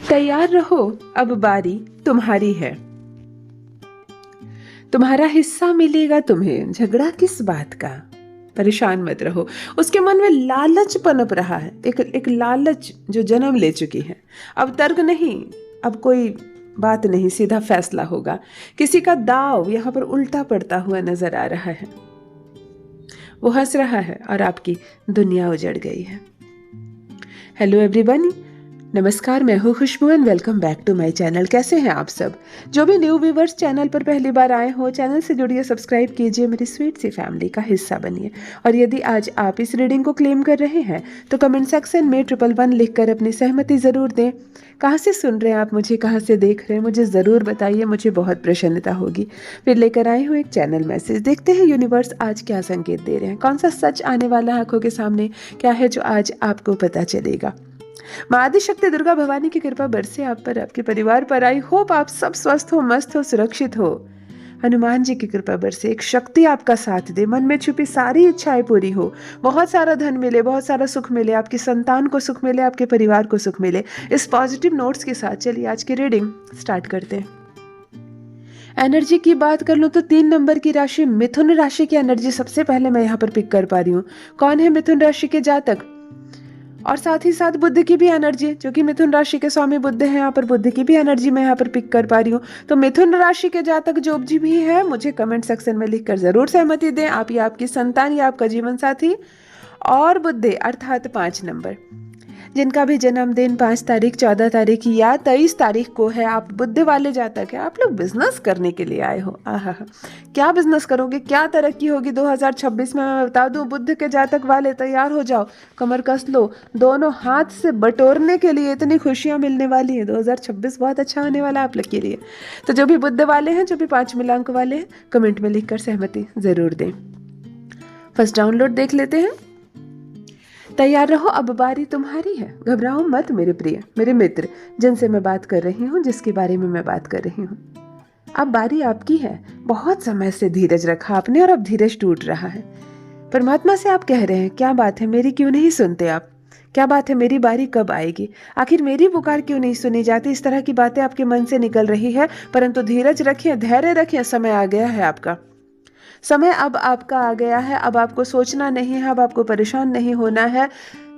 तैयार रहो, अब बारी तुम्हारी है। तुम्हारा हिस्सा मिलेगा तुम्हें, झगड़ा किस बात का। परेशान मत रहो। उसके मन में लालच पनप रहा है, एक लालच जो जन्म ले चुकी है। अब तर्क नहीं, अब कोई बात नहीं, सीधा फैसला होगा। किसी का दाव यहाँ पर उल्टा पड़ता हुआ नजर आ रहा है। वो हंस रहा है और आपकी दुनिया उजड़ गई है। हेलो एवरीवन, नमस्कार, मैं हूँ Khushboo and welcome back to my channel. कैसे हैं आप सब? जो भी न्यू व्यूवर्स चैनल पर पहली बार आए हो, चैनल से जुड़िए, सब्सक्राइब कीजिए, मेरी स्वीट सी फैमिली का हिस्सा बनिए। और यदि आज आप इस रीडिंग को क्लेम कर रहे हैं तो कमेंट सेक्शन में 111 लिखकर अपनी सहमति ज़रूर दें। कहाँ से सुन रहे हैं आप मुझे, कहाँ से देख रहे हैं, मुझे ज़रूर बताइए, मुझे बहुत प्रसन्नता होगी। फिर लेकर आई हूँ एक चैनल मैसेज। देखते हैं यूनिवर्स आज क्या संकेत दे रहे हैं, कौन सा सच आने वाला है आंखों के सामने, क्या है जो आज आपको पता चलेगा। माँ आदिशक्ति दुर्गा भवानी की कृपा बरसे आप पर, आपके परिवार पर। आई होप आप सब स्वस्थ हो, मस्त हो, सुरक्षित हो। हनुमान जी की कृपा बरसे, एक शक्ति आपका साथ दे, मन में छुपी सारी इच्छाएं पूरी हो, बहुत सारा धन मिले, बहुत सारा सुख मिले, आपकी संतान को सुख मिले, आपके परिवार को सुख मिले। इस पॉजिटिव नोट्स के साथ चलिए आज की रीडिंग स्टार्ट करते हैं। एनर्जी की बात कर लूँ तो 3 नंबर की राशि मिथुन राशि की एनर्जी सबसे पहले मैं यहाँ पर पिक कर पा रही हूँ। कौन है मिथुन राशि के जातक? और साथ ही साथ बुध की भी एनर्जी, जो कि मिथुन राशि के स्वामी बुध है, यहाँ पर बुध की भी एनर्जी मैं यहाँ पर पिक कर पा रही हूँ। तो मिथुन राशि के जातक जो भी है, मुझे कमेंट सेक्शन में लिखकर जरूर सहमति दें, आप या आपकी संतान या आपका जीवन साथी। और बुध अर्थात 5 नंबर, जिनका भी जन्मदिन 5 तारीख, 14 तारीख या 23 तारीख को है, आप बुध वाले जातक है, आप लोग बिजनेस करने के लिए आए हो। आहा, क्या बिजनेस करोगे, क्या तरक्की होगी 2026 में, मैं बता दूं। बुध के जातक वाले तैयार हो जाओ, कमर कस लो, दोनों हाथ से बटोरने के लिए, इतनी खुशियां मिलने वाली है। 2026 बहुत अच्छा होने वाला आप लोग के लिए। तो जो भी बुध वाले हैं, जो भी 5 मिलांक वाले हैं, कमेंट में लिखकर सहमति जरूर दें। फर्स्ट डाउनलोड देख लेते हैं। तैयार रहो, अब बारी तुम्हारी है। घबराओ मत मेरे प्रिय, मेरे मित्र, जिनसे मैं बात कर रही हूँ, जिसके बारे में मैं बात कर रही हूँ। अब बारी आपकी है। बहुत समय से धीरज रखा आपने और अब धीरज टूट रहा है। परमात्मा से आप कह रहे हैं, क्या बात है, मेरी क्यों नहीं सुनते आप? क्या बात है, मेरी बारी कब आएगी? आखिर मेरी पुकार क्यों नहीं सुनी जाती? इस तरह की बातें आपके मन से निकल रही है, परंतु धीरज रखें, धैर्य रखें, समय आ गया है आपका। समय अब आपका आ गया है। अब आपको सोचना नहीं है, अब आपको परेशान नहीं होना है,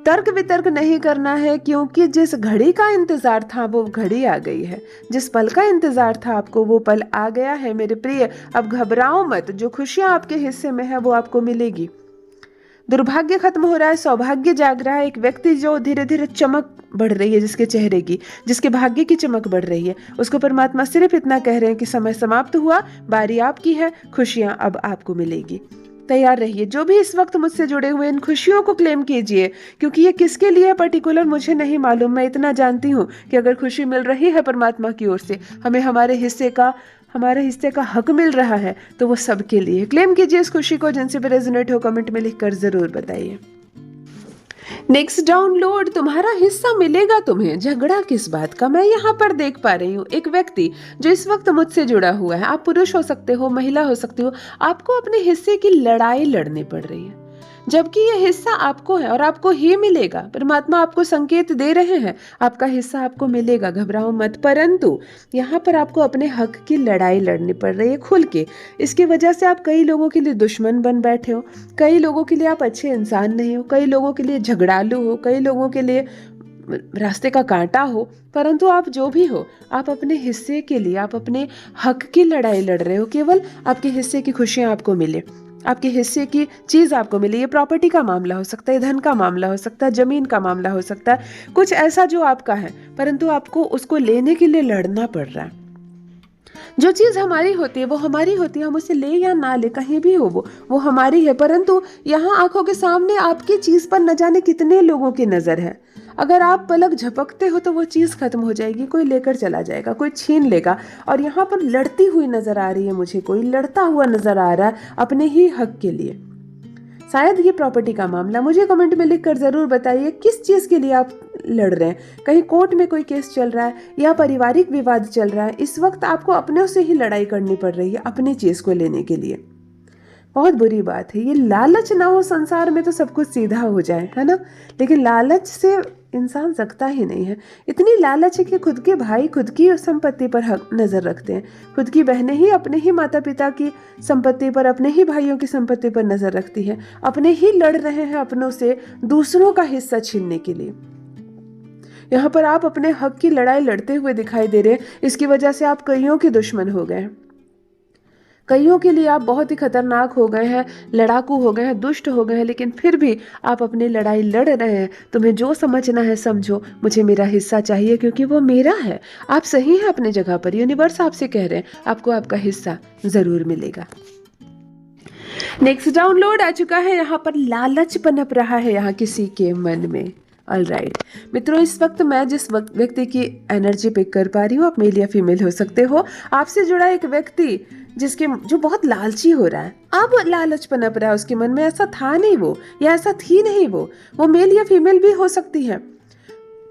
तर्क वितर्क नहीं करना है, क्योंकि जिस घड़ी का इंतजार था वो घड़ी आ गई है। जिस पल का इंतजार था आपको वो पल आ गया है मेरे प्रिय। अब घबराओ मत, जो खुशियां आपके हिस्से में है वो आपको मिलेगी। दुर्भाग्य खत्म हो रहा है, सौभाग्य जाग रहा है। एक व्यक्ति जो धीरे धीरे चमक बढ़ रही है, जिसके चेहरे की, जिसके भाग्य की चमक बढ़ रही है, उसको परमात्मा सिर्फ इतना कह रहे हैं कि समय समाप्त हुआ, बारी आपकी है, खुशियां अब आपको मिलेगी। तैयार रहिए। जो भी इस वक्त मुझसे जुड़े हुए, इन खुशियों को क्लेम कीजिए, क्योंकि ये किसके लिए पर्टिकुलर मुझे नहीं मालूम। मैं इतना जानती हूँ कि अगर खुशी मिल रही है परमात्मा की ओर से, हमें हमारे हिस्से का हक मिल रहा है, तो वो सबके लिए। क्लेम कीजिए इस खुशी को। जिनसे भी रेजोनेट हो, कमेंट में लिखकर जरूर बताइए। नेक्स्ट डाउनलोड, तुम्हारा हिस्सा मिलेगा तुम्हें, झगड़ा किस बात का। मैं यहाँ पर देख पा रही हूँ एक व्यक्ति जो इस वक्त मुझसे जुड़ा हुआ है। आप पुरुष हो सकते हो, महिला हो सकती हो, आपको अपने हिस्से की लड़ाई लड़नी पड़ रही है, जबकि यह हिस्सा आपको है और आपको ही मिलेगा। परमात्मा आपको संकेत दे रहे हैं, आपका हिस्सा आपको मिलेगा, घबराओ मत। परंतु यहाँ पर आपको अपने हक की लड़ाई लड़नी पड़ रही है खुल के। इसकी वजह से आप कई लोगों के लिए दुश्मन बन बैठे हो, कई लोगों के लिए आप अच्छे इंसान नहीं हो, कई लोगों के लिए झगड़ालू हो, कई लोगों के लिए रास्ते का कांटा हो। परंतु आप जो भी हो, आप अपने हिस्से के लिए, आप अपने हक की लड़ाई लड़ रहे हो। केवल आपके हिस्से की खुशियां आपको मिले, आपके हिस्से की चीज आपको मिले। ये प्रॉपर्टी का मामला हो सकता है, धन का मामला हो सकता है, जमीन का मामला हो सकता है, कुछ ऐसा जो आपका है, परंतु आपको उसको लेने के लिए लड़ना पड़ रहा है। जो चीज हमारी होती है वो हमारी होती है, हम उसे ले या ना ले, कहीं भी हो वो हमारी है। परंतु यहाँ आंखों के सामने आपकी चीज पर न जाने कितने लोगों की नजर है। अगर आप पलक झपकते हो तो वो चीज खत्म हो जाएगी, कोई लेकर चला जाएगा, कोई छीन लेगा। और यहाँ पर लड़ती हुई नजर आ रही है मुझे, कोई लड़ता हुआ नजर आ रहा है अपने ही हक के लिए। शायद ये प्रॉपर्टी का मामला। मुझे कमेंट में लिखकर जरूर बताइए किस चीज के लिए आप लड़ रहे हैं। कहीं कोर्ट में कोई केस चल रहा है या पारिवारिक विवाद चल रहा है। इस वक्त आपको अपने से ही लड़ाई करनी पड़ रही है अपनी चीज को लेने के लिए। बहुत बुरी बात है। ये लालच ना हो संसार में तो सब कुछ सीधा हो जाए, है ना। लेकिन लालच से इंसान सकता ही नहीं है। इतनी लालच है कि खुद के भाई खुद की संपत्ति पर नजर रखते हैं, खुद की बहनें ही अपने ही माता पिता की संपत्ति पर, अपने ही भाइयों की संपत्ति पर नजर रखती है, अपने ही लड़ रहे हैं अपनों से दूसरों का हिस्सा छीनने के लिए। यहाँ पर आप अपने हक की लड़ाई लड़ते हुए दिखाई दे रहे हैं। इसकी वजह से आप कईयों के दुश्मन हो गए हैं, कईयों के लिए आप बहुत ही खतरनाक हो गए हैं, लड़ाकू हो गए हैं, दुष्ट हो गए हैं, लेकिन फिर भी आप अपनी लड़ाई लड़ रहे हैं। तुम्हें जो समझना है समझो, मुझे मेरा हिस्सा चाहिए क्योंकि वो मेरा है। आप सही हैं अपनी जगह पर, यूनिवर्स आपसे कह रहे हैं आपको आपका हिस्सा जरूर मिलेगा। नेक्स्ट डाउनलोड आ चुका है। यहाँ पर लालच पनप रहा है यहाँ किसी के मन में। ऑलराइट मित्रों, इस वक्त मैं जिस व्यक्ति की एनर्जी पिक कर पा रही हूँ, आप मेल या फीमेल हो सकते हो। आपसे जुड़ा एक व्यक्ति जो बहुत लालची हो रहा है, अब लालच पनप रहा है उसके मन में। ऐसा था नहीं वो, या ऐसा थी नहीं वो मेल या फीमेल भी हो सकती है।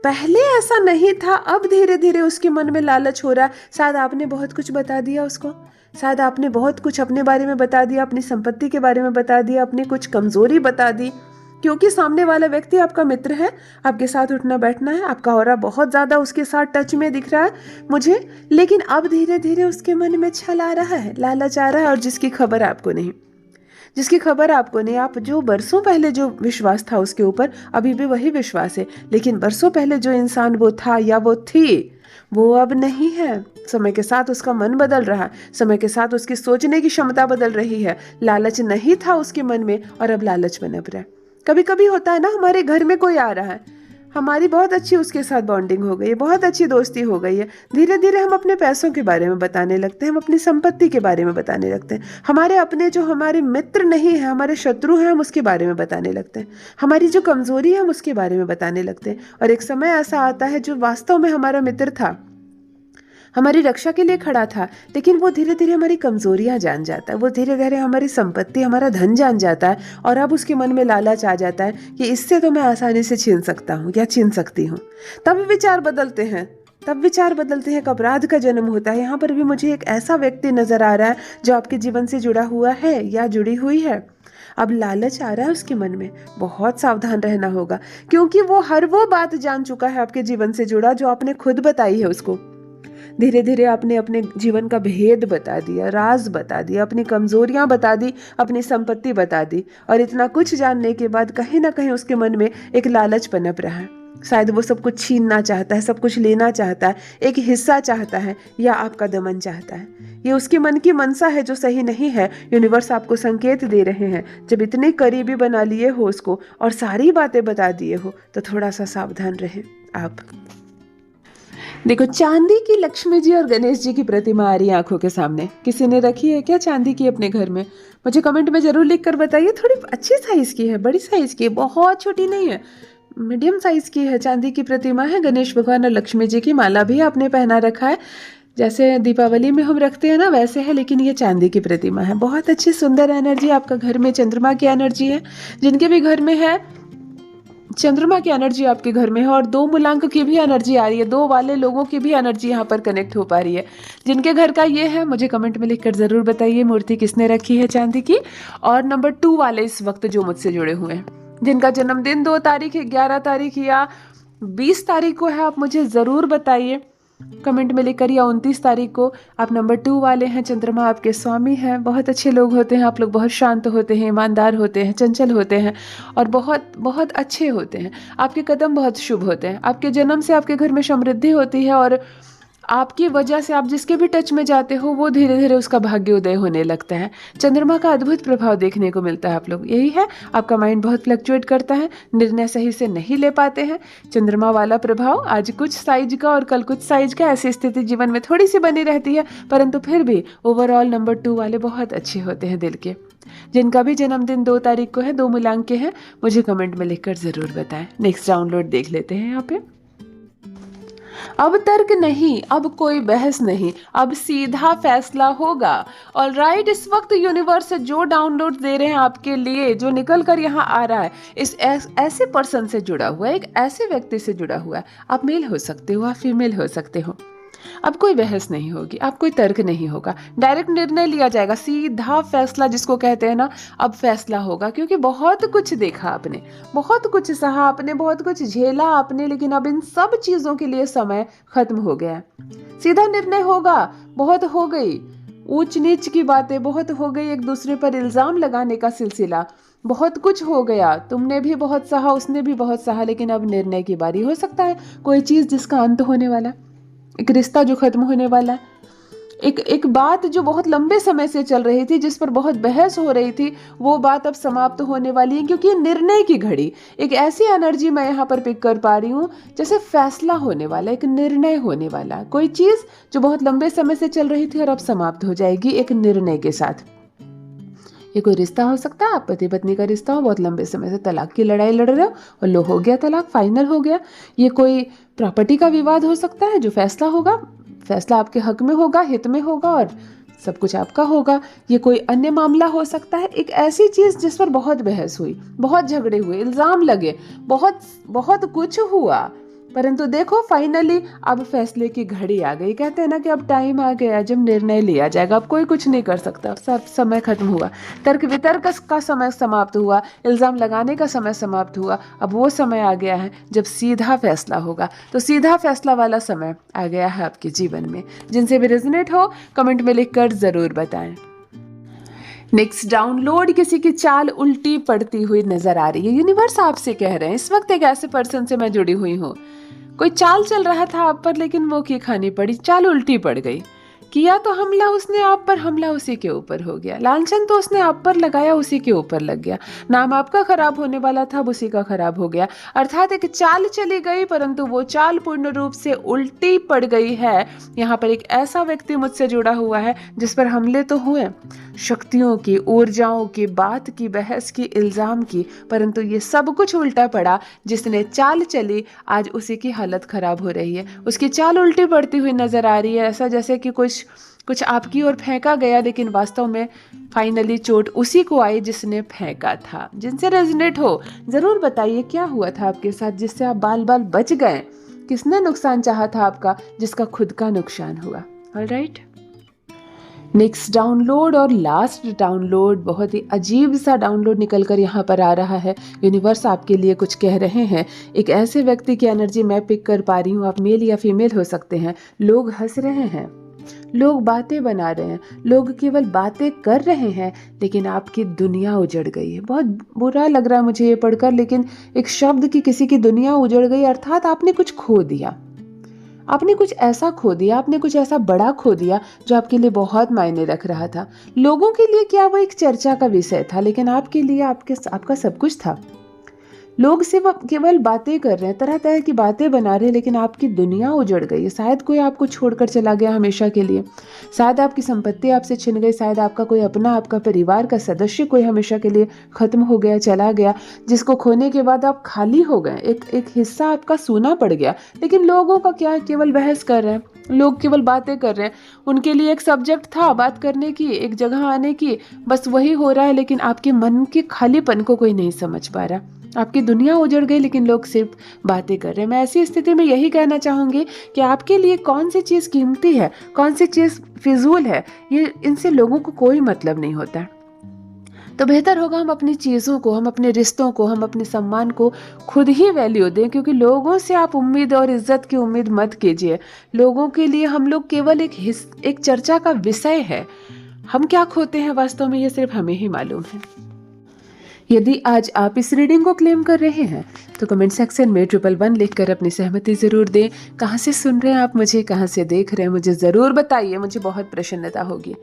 पहले ऐसा नहीं था, अब धीरे धीरे उसके मन में लालच हो रहा है। शायद आपने बहुत कुछ बता दिया उसको, शायद आपने बहुत कुछ अपने बारे में बता दिया, अपनी संपत्ति के बारे में बता दिया, अपनी कुछ कमजोरी बता दी, क्योंकि सामने वाला व्यक्ति आपका मित्र है, आपके साथ उठना बैठना है, आपका ऑरा बहुत ज्यादा उसके साथ टच में दिख रहा है मुझे। लेकिन अब धीरे धीरे उसके मन में छल आ रहा है, लालच आ रहा है, और जिसकी खबर आपको नहीं, आप जो बरसों पहले जो विश्वास था उसके ऊपर, अभी भी वही विश्वास है, लेकिन बरसों पहले जो इंसान वो था या वो थी, वो अब नहीं है। समय के साथ उसका मन बदल रहा है, समय के साथ उसकी सोचने की क्षमता बदल रही है। लालच नहीं था उसके मन में और अब लालच पनप रहा है। कभी कभी होता है ना, हमारे घर में कोई आ रहा है, हमारी बहुत अच्छी उसके साथ बॉन्डिंग हो गई है, बहुत अच्छी दोस्ती हो गई है, धीरे धीरे हम अपने पैसों के बारे में बताने लगते हैं, हम अपनी संपत्ति के बारे में बताने लगते हैं, हमारे अपने जो हमारे मित्र नहीं है, हमारे शत्रु हैं, हम उसके बारे में बताने लगते हैं, हमारी जो कमजोरी है हम उसके बारे में बताने लगते हैं। और एक समय ऐसा आता है जो वास्तव में हमारा मित्र था, हमारी रक्षा के लिए खड़ा था, लेकिन वो धीरे धीरे हमारी कमजोरियां जान जाता है, वो धीरे धीरे हमारी संपत्ति, हमारा धन जान जाता है, और अब उसके मन में लालच आ जाता है कि इससे तो मैं आसानी से छीन सकता हूँ या छीन सकती हूँ। तब विचार बदलते हैं, एक अपराध का जन्म होता है। यहाँ पर भी मुझे एक ऐसा व्यक्ति नजर आ रहा है जो आपके जीवन से जुड़ा हुआ है या जुड़ी हुई है। अब लालच आ रहा है उसके मन में, बहुत सावधान रहना होगा, क्योंकि वो हर वो बात जान चुका है आपके जीवन से जुड़ा जो आपने खुद बताई है उसको। धीरे धीरे आपने अपने जीवन का भेद बता दिया, राज बता दिया, अपनी कमजोरियां बता दी, अपनी संपत्ति बता दी, और इतना कुछ जानने के बाद कहीं ना कहीं उसके मन में एक लालच पनप रहा है। शायद वो सब कुछ छीनना चाहता है, सब कुछ लेना चाहता है, एक हिस्सा चाहता है, या आपका दमन चाहता है। ये उसके मन की मनसा है जो सही नहीं है। यूनिवर्स आपको संकेत दे रहे हैं, जब इतने करीबी बना लिए हो उसको और सारी बातें बता दिए हो, तो थोड़ा सा सावधान रहें आप। देखो, चांदी की लक्ष्मी जी और गणेश जी की प्रतिमा आ रही है आंखों के सामने। किसी ने रखी है क्या चांदी की अपने घर में? मुझे कमेंट में जरूर लिख कर बताइए। थोड़ी अच्छी साइज की है, बड़ी साइज की है, बहुत छोटी नहीं है, मीडियम साइज की है। चांदी की प्रतिमा है, गणेश भगवान और लक्ष्मी जी की माला भी आपने पहना रखा है, जैसे दीपावली में हम रखते हैं ना वैसे है, लेकिन ये चांदी की प्रतिमा है। बहुत अच्छी सुंदर एनर्जी आपका घर में, चंद्रमा की एनर्जी है। जिनके भी घर में है चंद्रमा की एनर्जी आपके घर में है, और 2 मूलांक की भी एनर्जी आ रही है, 2 वाले लोगों की भी एनर्जी यहाँ पर कनेक्ट हो पा रही है। जिनके घर का ये है मुझे कमेंट में लिखकर जरूर बताइए मूर्ति किसने रखी है चांदी की। और नंबर 2 वाले इस वक्त जो मुझसे जुड़े हुए हैं, जिनका जन्मदिन 2 तारीख, 11 तारीख या 20 तारीख को है, आप मुझे जरूर बताइए कमेंट में लिखकर, या 29 तारीख को। आप नंबर 2 वाले हैं, चंद्रमा आपके स्वामी हैं। बहुत अच्छे लोग होते हैं आप लोग, बहुत शांत होते हैं, ईमानदार होते हैं, चंचल होते हैं, और बहुत बहुत अच्छे होते हैं। आपके कदम बहुत शुभ होते हैं। आपके जन्म से आपके घर में समृद्धि होती है, और आपकी वजह से आप जिसके भी टच में जाते हो वो धीरे धीरे उसका भाग्य उदय होने लगता है। चंद्रमा का अद्भुत प्रभाव देखने को मिलता है आप लोग। यही है, आपका माइंड बहुत फ्लक्चुएट करता है, निर्णय सही से नहीं ले पाते हैं। चंद्रमा वाला प्रभाव आज कुछ साइज का और कल कुछ साइज का, ऐसी स्थिति जीवन में थोड़ी सी बनी रहती है, परंतु फिर भी ओवरऑल नंबर 2 वाले बहुत अच्छे होते हैं दिल के। जिनका भी जन्मदिन 2 तारीख को है, 2 मूलांक के हैं, मुझे कमेंट में लिखकर जरूर बताएं। नेक्स्ट डाउनलोड देख लेते हैं यहाँ पे। अब तर्क नहीं, अब कोई बहस नहीं, अब सीधा फैसला होगा। ऑलराइट, इस वक्त यूनिवर्स जो डाउनलोड दे रहे हैं आपके लिए, जो निकल कर यहाँ आ रहा है, इस ऐसे पर्सन से जुड़ा हुआ है, एक ऐसे व्यक्ति से जुड़ा हुआ है। आप मेल हो सकते हो, आप फीमेल हो सकते हो। अब कोई बहस नहीं होगी, अब कोई तर्क नहीं होगा, डायरेक्ट निर्णय लिया जाएगा, सीधा फैसला जिसको कहते हैं ना, अब फैसला होगा। क्योंकि बहुत कुछ देखा आपने, बहुत कुछ सहा आपने, बहुत कुछ झेला आपने, लेकिन अब इन सब चीजों के लिए समय खत्म हो गया है। सीधा निर्णय होगा। बहुत हो गई ऊंच नीच की बातें, बहुत हो गई एक दूसरे पर इल्जाम लगाने का सिलसिला, बहुत कुछ हो गया। तुमने भी बहुत सहा, उसने भी बहुत सहा, लेकिन अब निर्णय की बारी। हो सकता है कोई चीज जिसका अंत होने वाला, एक रिश्ता जो खत्म होने वाला है, एक बात जो बहुत लंबे समय से चल रही थी, जिस पर बहुत बहस हो रही थी, वो बात अब समाप्त होने वाली है। क्योंकि निर्णय की घड़ी, एक ऐसी एनर्जी मैं यहाँ पर पिक कर पा रही हूँ जैसे फैसला होने वाला, एक निर्णय होने वाला। कोई चीज जो बहुत लंबे समय से चल रही थी और अब समाप्त हो जाएगी एक निर्णय के साथ। ये कोई रिश्ता हो सकता है, आप पति पत्नी का रिश्ता हो, बहुत लंबे समय से तलाक की लड़ाई लड़ रहे हो और लो हो गया तलाक, फाइनल हो गया। ये कोई प्रॉपर्टी का विवाद हो सकता है, जो फैसला होगा, फैसला आपके हक में होगा, हित में होगा और सब कुछ आपका होगा। ये कोई अन्य मामला हो सकता है, एक ऐसी चीज जिस पर बहुत बहस हुई, बहुत झगड़े हुए, इल्जाम लगे, बहुत बहुत कुछ हुआ, परंतु देखो फाइनली अब फैसले की घड़ी आ गई। कहते हैं ना कि अब टाइम आ गया जब निर्णय लिया जाएगा। अब कोई कुछ नहीं कर सकता, सब समय खत्म हुआ, तर्क वितर्क का समय समाप्त हुआ, इल्जाम लगाने का समय समाप्त हुआ। अब वो समय आ गया है जब सीधा फैसला होगा। तो सीधा फैसला वाला समय आ गया है आपके जीवन में। जिनसे भी रेजोनेट हो कमेंट में लिखकर जरूर बताएं। नेक्स्ट डाउनलोड, किसी की चाल उल्टी पड़ती हुई नजर आ रही है। यूनिवर्स आपसे कह रहे हैं इस वक्त एक ऐसे पर्सन से मैं जुड़ी हुई हूँ, कोई चाल चल रहा था आप पर, लेकिन वो की खानी पड़ी, चाल उल्टी पड़ गई। किया तो हमला उसने आप पर, हमला उसी के ऊपर हो गया। लांछन तो उसने आप पर लगाया, उसी के ऊपर लग गया। नाम आपका खराब होने वाला था, अब उसी का खराब हो गया। अर्थात एक चाल चली गई, परंतु वो चाल पूर्ण रूप से उल्टी पड़ गई है। यहाँ पर एक ऐसा व्यक्ति मुझसे जुड़ा हुआ है जिस पर हमले तो हुए, शक्तियों की, ऊर्जाओं की, बात की, बहस की, इल्जाम की, परंतु ये सब कुछ उल्टा पड़ा। जिसने चाल चली आज उसी की हालत खराब हो रही है, उसकी चाल उल्टी पड़ती हुई नजर आ रही है। ऐसा जैसे कि कुछ आपकी ओर फेंका गया, लेकिन वास्तव में फाइनली चोट उसी को आई जिसने फेंका था। जिनसे रेजोनेट हो जरूर बताइए क्या हुआ था आपके साथ जिससे आप बाल बाल बच गए। किसने नुकसान चाहा था आपका जिसका खुद का नुकसान हुआ। ऑलराइट, नेक्स्ट डाउनलोड और लास्ट डाउनलोड, बहुत ही अजीब सा डाउनलोड निकल कर यहाँ पर आ रहा है। यूनिवर्स आपके लिए कुछ कह रहे हैं। एक ऐसे व्यक्ति की एनर्जी मैं पिक कर पा रही हूँ, आप मेल या फीमेल हो सकते हैं। लोग हंस रहे हैं, लोग बातें बना रहे हैं, लोग केवल बातें कर रहे हैं, लेकिन आपकी दुनिया उजड़ गई है। बहुत बुरा लग रहा है मुझे ये पढ़कर, लेकिन एक शब्द की किसी की दुनिया उजड़ गई, अर्थात आपने कुछ खो दिया। आपने कुछ ऐसा खो दिया, आपने कुछ ऐसा बड़ा खो दिया जो आपके लिए बहुत मायने रख रहा था। लोगों के लिए क्या वो एक चर्चा का विषय था, लेकिन आपके लिए आपका सब कुछ था। लोग सिर्फ केवल बातें कर रहे हैं, तरह तरह की बातें बना रहे हैं, लेकिन आपकी दुनिया उजड़ गई है। शायद कोई आपको छोड़कर चला गया हमेशा के लिए, शायद आपकी संपत्ति आपसे छिन गई, शायद आपका कोई अपना, आपका परिवार का सदस्य कोई हमेशा के लिए खत्म हो गया, चला गया, जिसको खोने के बाद आप खाली हो गए। एक हिस्सा आपका सूना पड़ गया। लेकिन लोगों का क्या, केवल बहस कर रहे हैं, लोग केवल बातें कर रहे हैं। उनके लिए एक सब्जेक्ट था बात करने की, एक जगह आने की, बस वही हो रहा है, लेकिन आपके मन के खालीपन को कोई नहीं समझ पा रहा। आपकी दुनिया उजड़ गई, लेकिन लोग सिर्फ बातें कर रहे हैं। मैं ऐसी स्थिति में यही कहना चाहूंगी कि आपके लिए कौन सी चीज़ कीमती है, कौन सी चीज़ फिजूल है, ये इनसे लोगों को कोई मतलब नहीं होता। तो बेहतर होगा हम अपनी चीज़ों को, हम अपने रिश्तों को, हम अपने सम्मान को खुद ही वैल्यू दें। क्योंकि लोगों से आप उम्मीद और इज्जत की उम्मीद मत कीजिए। लोगों के लिए हम लोग केवल एक चर्चा का विषय है। हम क्या खोते हैं वास्तव में, ये सिर्फ हमें ही मालूम है। यदि आज आप इस रीडिंग को क्लेम कर रहे हैं तो कमेंट सेक्शन में 111 लिखकर अपनी सहमति ज़रूर दें। कहाँ से सुन रहे हैं आप मुझे, कहाँ से देख रहे हैं, मुझे ज़रूर बताइए, मुझे बहुत प्रसन्नता होगी।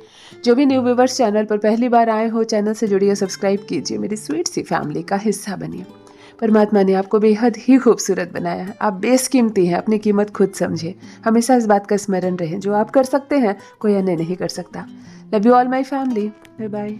जो भी न्यू व्यूवर्स चैनल पर पहली बार आए हो, चैनल से जुड़िए, सब्सक्राइब कीजिए, मेरी स्वीट सी फैमिली का हिस्सा बनिए। परमात्मा ने आपको बेहद ही खूबसूरत बनाया है, आप बेशकीमती हैं, अपनी कीमत खुद समझे। हमेशा इस बात का स्मरण रहे, जो आप कर सकते हैं कोई अन्य नहीं कर सकता। Love you all my family, bye bye.